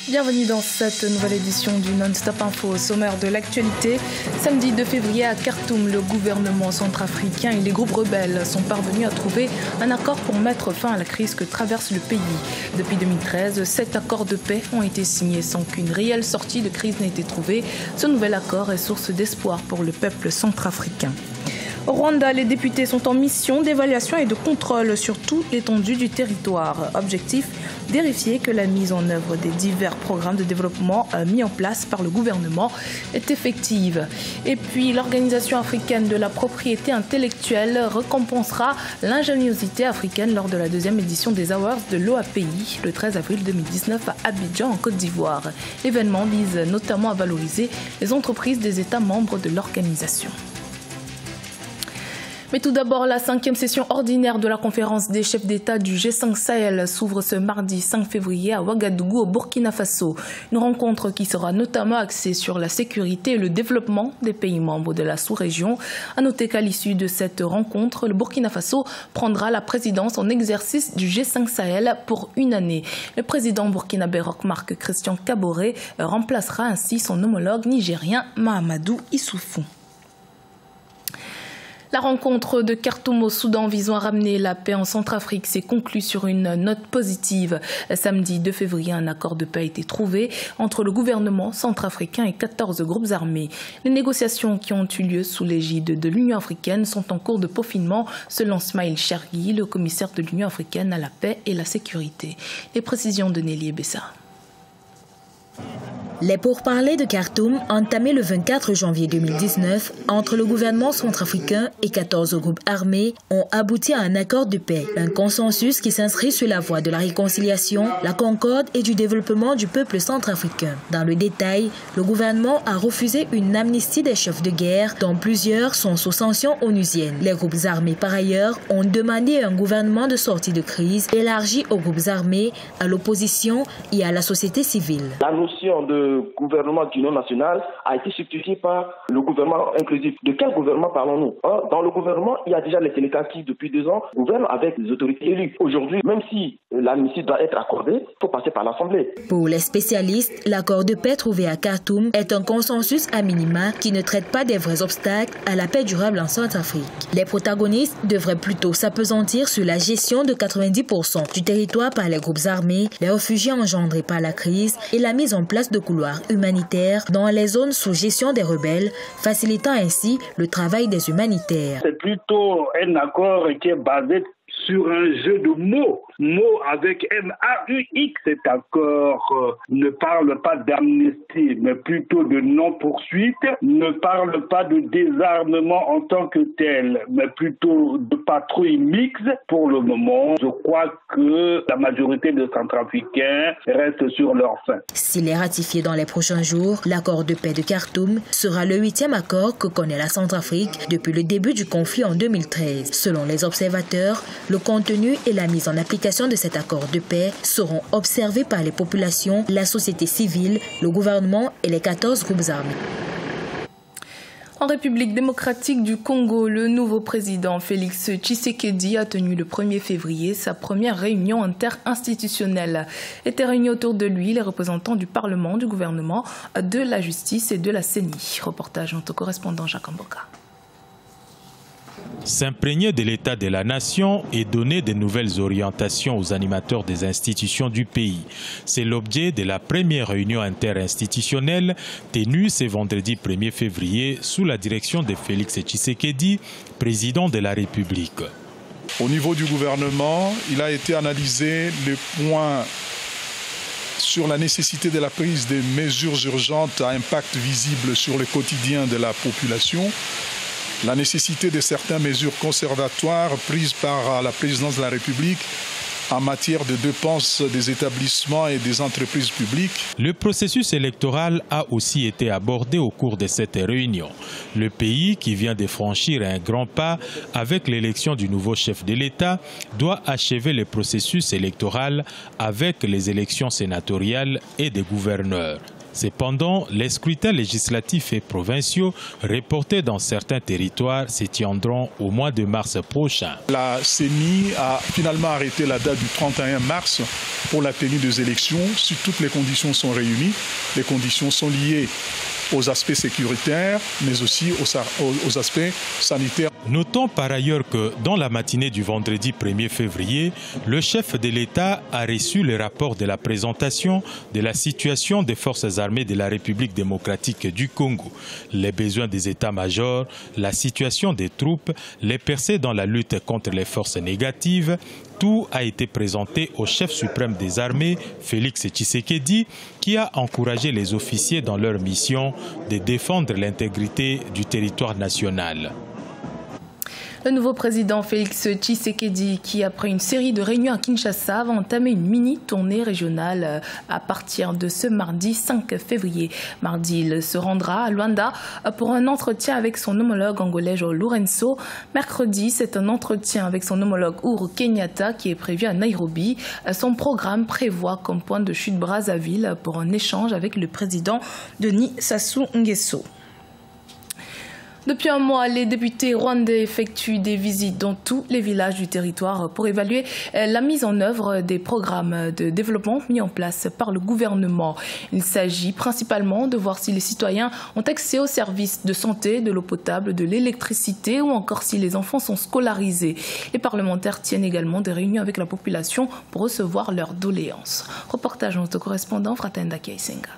Bienvenue dans cette nouvelle édition du Non-Stop Info. Au sommaire de l'actualité, samedi 2 février à Khartoum, le gouvernement centrafricain et les groupes rebelles sont parvenus à trouver un accord pour mettre fin à la crise que traverse le pays. Depuis 2013, 7 accords de paix ont été signés sans qu'une réelle sortie de crise n'ait été trouvée. Ce nouvel accord est source d'espoir pour le peuple centrafricain. Au Rwanda, les députés sont en mission d'évaluation et de contrôle sur toute l'étendue du territoire. Objectif, vérifier que la mise en œuvre des divers programmes de développement mis en place par le gouvernement est effective. Et puis, l'Organisation africaine de la propriété intellectuelle récompensera l'ingéniosité africaine lors de la deuxième édition des Awards de l'OAPI, le 13 avril 2019 à Abidjan, en Côte d'Ivoire. L'événement vise notamment à valoriser les entreprises des États membres de l'organisation. Mais tout d'abord, la 5e session ordinaire de la conférence des chefs d'État du G5 Sahel s'ouvre ce mardi 5 février à Ouagadougou, au Burkina Faso. Une rencontre qui sera notamment axée sur la sécurité et le développement des pays membres de la sous-région. À noter qu'à l'issue de cette rencontre, le Burkina Faso prendra la présidence en exercice du G5 Sahel pour une année. Le président burkinabé Roch-Marc Christian Kaboré remplacera ainsi son homologue nigérien Mahamadou Issoufou. La rencontre de Khartoum au Soudan visant à ramener la paix en Centrafrique s'est conclue sur une note positive. Samedi 2 février, un accord de paix a été trouvé entre le gouvernement centrafricain et 14 groupes armés. Les négociations qui ont eu lieu sous l'égide de l'Union africaine sont en cours de peaufinement, selon Smaïl Chergui, le commissaire de l'Union africaine à la paix et la sécurité. Les précisions de Nelly Ebessa. Les pourparlers de Khartoum, entamés le 24 janvier 2019 entre le gouvernement centrafricain et 14 groupes armés, ont abouti à un accord de paix, un consensus qui s'inscrit sur la voie de la réconciliation, la concorde et du développement du peuple centrafricain. Dans le détail, le gouvernement a refusé une amnistie des chefs de guerre, dont plusieurs sont sous sanction onusienne. Les groupes armés, par ailleurs, ont demandé un gouvernement de sortie de crise élargi aux groupes armés, à l'opposition et à la société civile. La notion de gouvernement d'union nationale a été substituée par le gouvernement inclusif. De quel gouvernement parlons-nous? Dans le gouvernement, il y a déjà les Sénégalais qui, depuis 2 ans, gouvernent avec les autorités élues. Aujourd'hui, même si l'amnistie doit être accordée, il faut passer par l'Assemblée. Pour les spécialistes, l'accord de paix trouvé à Khartoum est un consensus à minima qui ne traite pas des vrais obstacles à la paix durable en Centrafrique. Les protagonistes devraient plutôt s'appesantir sur la gestion de 90% du territoire par les groupes armés, les réfugiés engendrés par la crise et la mise en place de couloirs humanitaires dans les zones sous gestion des rebelles, facilitant ainsi le travail des humanitaires. C'est plutôt un accord qui est basé sur un jeu de mots avec M-A-U-X. Cet accord ne parle pas d'amnistie, mais plutôt de non-poursuite, ne parle pas de désarmement en tant que tel, mais plutôt de patrouille mixte. Pour le moment, je crois que la majorité des Centrafricains restent sur leur faim. S'il est ratifié dans les prochains jours, l'accord de paix de Khartoum sera le 8e accord que connaît la Centrafrique depuis le début du conflit en 2013. Selon les observateurs, le contenu et la mise en application de cet accord de paix seront observés par les populations, la société civile, le gouvernement et les 14 groupes armés. En République démocratique du Congo, le nouveau président Félix Tshisekedi a tenu le 1er février sa première réunion interinstitutionnelle. Étaient réunis autour de lui les représentants du Parlement, du gouvernement, de la justice et de la CENI. Reportage notre correspondant Jacques Mboka. S'imprégner de l'état de la nation et donner de nouvelles orientations aux animateurs des institutions du pays. C'est l'objet de la première réunion interinstitutionnelle tenue ce vendredi 1er février sous la direction de Félix Tshisekedi, président de la République. Au niveau du gouvernement, il a été analysé le point sur la nécessité de la prise de mesures urgentes à impact visible sur le quotidien de la population, la nécessité de certaines mesures conservatoires prises par la présidence de la République en matière de dépenses des établissements et des entreprises publiques. Le processus électoral a aussi été abordé au cours de cette réunion. Le pays, qui vient de franchir un grand pas avec l'élection du nouveau chef de l'État, doit achever le processus électoral avec les élections sénatoriales et des gouverneurs. Cependant, les scrutins législatifs et provinciaux reportés dans certains territoires se tiendront au mois de mars prochain. La CENI a finalement arrêté la date du 31 mars pour la tenue des élections si toutes les conditions sont réunies. Les conditions sont liées aux aspects sécuritaires, mais aussi aux aspects sanitaires. Notons par ailleurs que dans la matinée du vendredi 1er février, le chef de l'État a reçu le rapport de la présentation de la situation des forces armées de la République démocratique du Congo, les besoins des états-majors, la situation des troupes, les percées dans la lutte contre les forces négatives. Tout a été présenté au chef suprême des armées, Félix Tshisekedi, qui a encouragé les officiers dans leur mission de défendre l'intégrité du territoire national. Le nouveau président Félix Tshisekedi, qui après une série de réunions à Kinshasa, va entamer une mini-tournée régionale à partir de ce mardi 5 février. Mardi, il se rendra à Luanda pour un entretien avec son homologue angolais Lourenço. Mercredi, c'est un entretien avec son homologue Uhuru Kenyatta qui est prévu à Nairobi. Son programme prévoit comme point de chute Brazzaville pour un échange avec le président Denis Sassou Nguesso. Depuis un mois, les députés rwandais effectuent des visites dans tous les villages du territoire pour évaluer la mise en œuvre des programmes de développement mis en place par le gouvernement. Il s'agit principalement de voir si les citoyens ont accès aux services de santé, de l'eau potable, de l'électricité ou encore si les enfants sont scolarisés. Les parlementaires tiennent également des réunions avec la population pour recevoir leurs doléances. Reportage de notre correspondant Fratenda Kaisenga.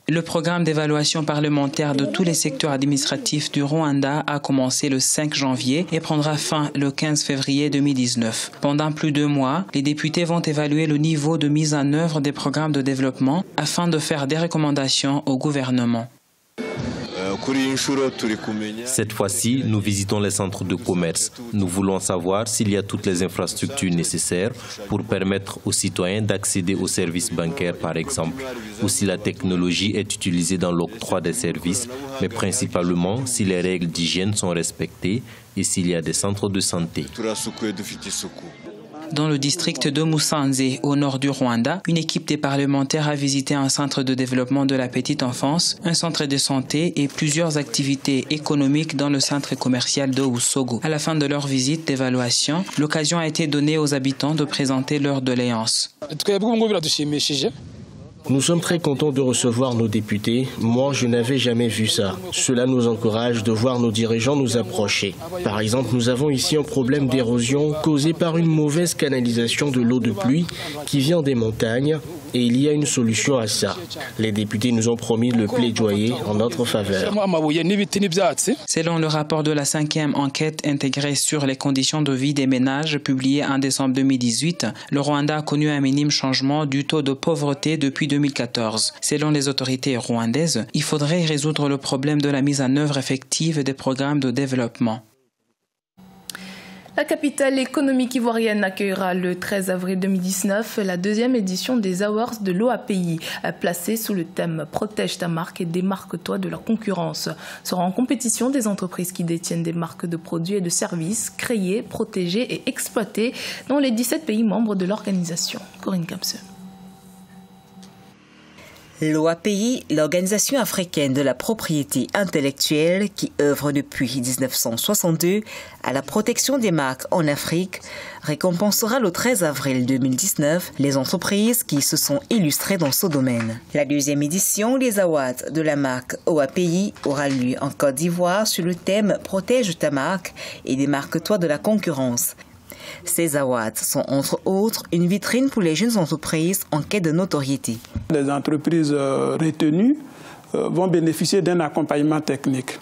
Le programme d'évaluation parlementaire de tous les secteurs administratifs du Rwanda a commencé le 5 janvier et prendra fin le 15 février 2019. Pendant plus de 2 mois, les députés vont évaluer le niveau de mise en œuvre des programmes de développement afin de faire des recommandations au gouvernement. Cette fois-ci, nous visitons les centres de commerce. Nous voulons savoir s'il y a toutes les infrastructures nécessaires pour permettre aux citoyens d'accéder aux services bancaires, par exemple, ou si la technologie est utilisée dans l'octroi des services, mais principalement si les règles d'hygiène sont respectées et s'il y a des centres de santé. Dans le district de Musanze, au nord du Rwanda, une équipe des parlementaires a visité un centre de développement de la petite enfance, un centre de santé et plusieurs activités économiques dans le centre commercial de Usogo. À la fin de leur visite d'évaluation, l'occasion a été donnée aux habitants de présenter leurs doléances. Nous sommes très contents de recevoir nos députés. Moi, je n'avais jamais vu ça. Cela nous encourage de voir nos dirigeants nous approcher. Par exemple, nous avons ici un problème d'érosion causé par une mauvaise canalisation de l'eau de pluie qui vient des montagnes et il y a une solution à ça. Les députés nous ont promis de le plaidoyer en notre faveur. Selon le rapport de la 5e enquête intégrée sur les conditions de vie des ménages publié en décembre 2018, le Rwanda a connu un minime changement du taux de pauvreté depuis 2014. Selon les autorités rwandaises, il faudrait résoudre le problème de la mise en œuvre effective des programmes de développement. La capitale économique ivoirienne accueillera le 13 avril 2019 la 2e édition des Awards de l'OAPI, placée sous le thème « Protège ta marque et démarque-toi de la concurrence ». Sera en compétition des entreprises qui détiennent des marques de produits et de services créées, protégées et exploitées dans les 17 pays membres de l'organisation. Corinne Kamse. L'OAPI, l'Organisation africaine de la propriété intellectuelle qui œuvre depuis 1962 à la protection des marques en Afrique, récompensera le 13 avril 2019 les entreprises qui se sont illustrées dans ce domaine. La 2e édition des Awards de la marque OAPI aura lieu en Côte d'Ivoire sur le thème « Protège ta marque et démarque-toi de la concurrence ». Ces awards sont entre autres une vitrine pour les jeunes entreprises en quête de notoriété. Les entreprises retenues vont bénéficier d'un accompagnement technique.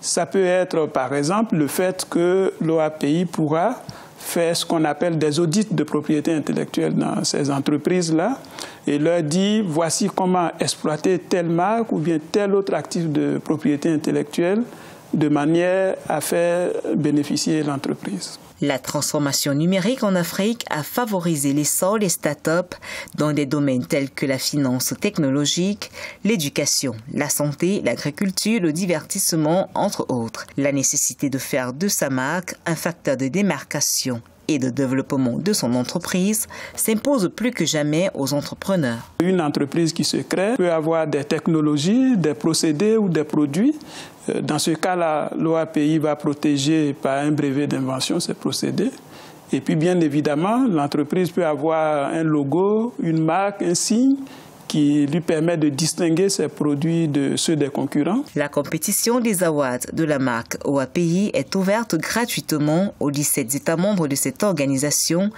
Ça peut être par exemple le fait que l'OAPI pourra faire ce qu'on appelle des audits de propriété intellectuelle dans ces entreprises-là et leur dire voici comment exploiter telle marque ou bien tel autre actif de propriété intellectuelle de manière à faire bénéficier l'entreprise. La transformation numérique en Afrique a favorisé l'essor des start-up dans des domaines tels que la finance technologique, l'éducation, la santé, l'agriculture, le divertissement, entre autres. La nécessité de faire de sa marque un facteur de démarcation et de développement de son entreprise s'impose plus que jamais aux entrepreneurs. Une entreprise qui se crée peut avoir des technologies, des procédés ou des produits. Dans ce cas-là, l'OAPI va protéger par un brevet d'invention ces procédés. Et puis, bien évidemment, l'entreprise peut avoir un logo, une marque, un signe qui lui permet de distinguer ses produits de ceux des concurrents. La compétition des awards de la marque OAPI est ouverte gratuitement aux 17 États membres de cette organisation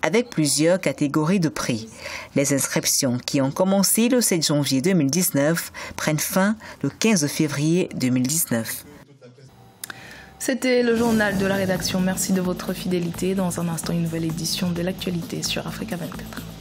avec plusieurs catégories de prix. Les inscriptions qui ont commencé le 7 janvier 2019 prennent fin le 15 février 2019. C'était le journal de la rédaction. Merci de votre fidélité. Dans un instant, une nouvelle édition de l'actualité sur Africa 24.